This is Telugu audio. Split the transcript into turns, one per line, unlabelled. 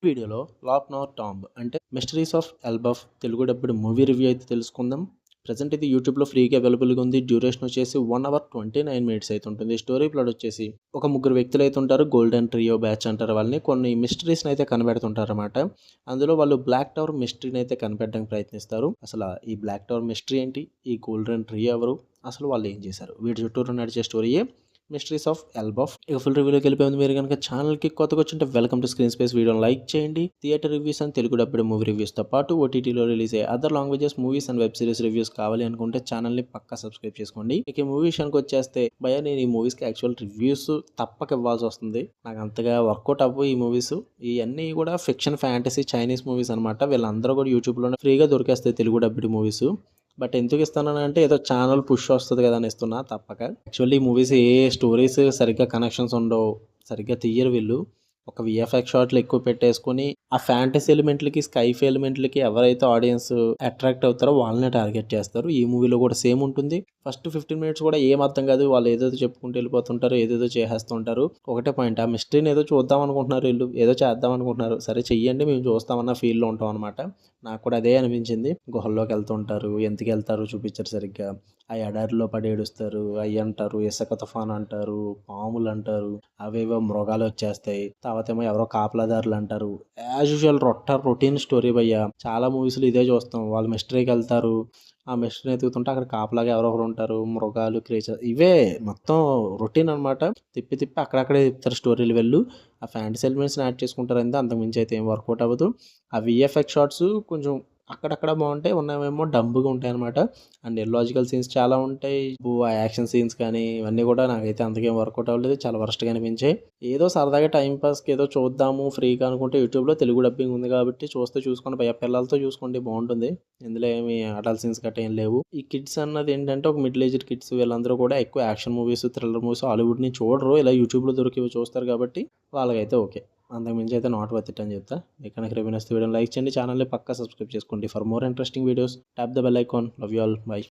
వీడియోలో లాక్ నార్ టాంబ్ అంటే మిస్టరీస్ ఆఫ్ ఎల్బఫ్ తెలుగు డబ్బుడు మూవీ రివ్యూ అయితే తెలుసుకుందాం. ప్రజెంట్ ఇది యూట్యూబ్లో ఫ్రీగా అవైలబుల్గా ఉంది. డ్యూరేషన్ వచ్చేసి 1 hour 29 minutes అయితే ఉంటుంది. స్టోరీ ప్లాట్ వచ్చేసి ఒక ముగ్గురు వ్యక్తులు అయితే ఉంటారు. గోల్డెన్ ట్రియో బ్యాచ్ అంటారు వాళ్ళని. కొన్ని మిస్టరీస్ని అయితే కనిపెడుతుంటారు అనమాట. అందులో వాళ్ళు బ్లాక్ టవర్ మిస్టరీని అయితే కనిపెట్టడానికి ప్రయత్నిస్తారు. అసలు ఈ బ్లాక్ టవర్ మిస్టరీ ఏంటి, ఈ గోల్డెన్ ట్రియో ఎవరు, అసలు వాళ్ళు ఏం చేశారు, వీటి చుట్టూరు నడిచే స్టోరీయే మిస్టరీస్ ఆఫ్ ఎల్బఫ్. ఇక ఫుల్ రివ్యూలోకి వెళ్ళిపోయింది. మీరు కనుక ఛానల్కి కొత్తగా వచ్చింటే వెల్కమ్ టు స్క్రీన్ స్పేస్. వీడియోని లైక్ చేయండి. Theatre reviews and Telugu dubbed movie రివ్యూస్తో పాటు ఓటీటీలో రిలీజ్ అయ్యే other languages movies and web series reviews కావాలి అనుకుంటే ఛానల్ని పక్కా సబ్స్క్రైబ్ చేసుకోండి. ఇక ఈ మూవీ విషయానికి వచ్చేస్తే భయ నేను ఈ మూవీస్కి యాక్చువల్ రివ్యూస్ తప్పక ఇవ్వాల్సి వస్తుంది. నాకు అంతగా వర్కౌట్ అవ్వు ఈ మూవీస్. ఇవన్నీ కూడా ఫిక్షన్, ఫ్యాంటసీ, చైనీస్ మూవీస్ అనమాట. వీళ్ళందరూ కూడా యూట్యూబ్లోనే ఫ్రీగా దొరికేస్తాయి తెలుగు డబ్బుడు మూవీస్. బట్ ఎందుకు ఇస్తానంటే ఏదో ఛానల్ పుష్ వస్తుంది కదా అని ఇస్తున్నా తప్పక. యాక్చువల్లీ ఈ మూవీస్ ఏ స్టోరీస్ సరిగ్గా కనెక్షన్స్ ఉండవు, సరిగ్గా తీయరు వీళ్ళు. ఒక విఎఫ్ఎక్స్ షాట్లు ఎక్కువ పెట్టేసుకొని ఆ ఫ్యాంటసీ ఎలిమెంట్లకి, స్కైఫ్ ఎలిమెంట్లకి ఎవరైతే ఆడియన్స్ అట్రాక్ట్ అవుతారో వాళ్ళనే టార్గెట్ చేస్తారు. ఈ మూవీలో కూడా సేమ్ ఉంటుంది. ఫస్ట్ 15 minutes కూడా ఏం అర్థం కాదు. వాళ్ళు ఏదేదో చెప్పుకుంటూ వెళ్ళిపోతుంటారు, ఏదేదో చేసేస్తుంటారు. ఒకటే పాయింట్, ఆ మిస్టరీని ఏదో చూద్దాం అనుకుంటున్నారు, వీళ్ళు ఏదో చేద్దాం అనుకుంటున్నారు. సరే చెయ్యండి, మేము చూస్తామన్న ఫీల్లో ఉంటాం అనమాట. నాకు కూడా అదే అనిపించింది. గుహల్లోకి వెళ్తుంటారు, ఎందుకు వెళ్తారు చూపించారు సరిగ్గా. ఆ ఎడారిలో పడి ఏడుస్తారు, అవి అంటారు, ఇసుక తుఫాన్ అంటారు, పాములు అంటారు, అవేవో మృగాలు వచ్చేస్తాయి, తర్వాత ఏమో ఎవరో కాపలాదారులు అంటారు. యాజ్ యూజువల్ రొటీన్ స్టోరీ భయ్య. చాలా మూవీస్లో ఇదే చూస్తాం. వాళ్ళు మిస్టరీకి వెళ్తారు, ఆ మిస్టరీని ఎతుకుతుంటే అక్కడ కాపలాగా ఎవరో ఒకరు ఉంటారు, మృగాలు, క్రీచర్, ఇవే మొత్తం రొటీన్ అనమాట. తిప్పి తిప్పి అక్కడక్కడే చెప్తారు స్టోరీలు వెళ్ళు. ఆ ఫ్యాంటసీ ఎలిమెంట్స్ని యాడ్ చేసుకుంటారు అంతే, అంతకుమించి అయితే ఏం వర్కౌట్ అవ్వదు. ఆ విఎఫ్ఎక్స్ షాట్స్ కొంచెం అక్కడక్కడ బాగుంటాయి, ఉన్నవేమో డంబుగా ఉంటాయి అనమాట. అండ్ ఇల్లాజికల్ సీన్స్ చాలా ఉంటాయి. ఆ యాక్షన్ సీన్స్ కానీ ఇవన్నీ కూడా నాకైతే అంతకేం వర్కౌట్ అవ్వలేదు, చాలా వరస్ట్గా అనిపించాయి. ఏదో సరదాగా టైంపాస్కి ఏదో చూద్దాము ఫ్రీగా అనుకుంటే యూట్యూబ్లో తెలుగు డబ్బింగ్ ఉంది కాబట్టి చూసుకోండి భయ, పిల్లలతో చూసుకోండి, బాగుంటుంది. ఇందులో ఏమి అడల్ట్ సీన్స్ గట్రా ఏం లేవు. ఈ కిడ్స్ అన్నది ఏంటంటే ఒక మిడిల్ ఏజ్డ్ కిడ్స్, వీళ్ళందరూ కూడా ఎక్కువ యాక్షన్ మూవీస్, థ్రిల్లర్ మూవీస్ హాలీవుడ్ని చూడరు. ఇలా యూట్యూబ్లో దొరికేవి చూస్తారు కాబట్టి వాళ్ళకైతే ఓకే. అంతకుమించి అయితే నాట్ వర్త్ ఇట్ అని చెప్తా. ఇక్కడ రివ్యూ నచ్చితే వీడియోని లైక్ చేయండి, ఛానల్ని పక్కా సబ్స్క్రైబ్ చేసుకోండి. For more interesting videos tap the bell icon. Love you all, by.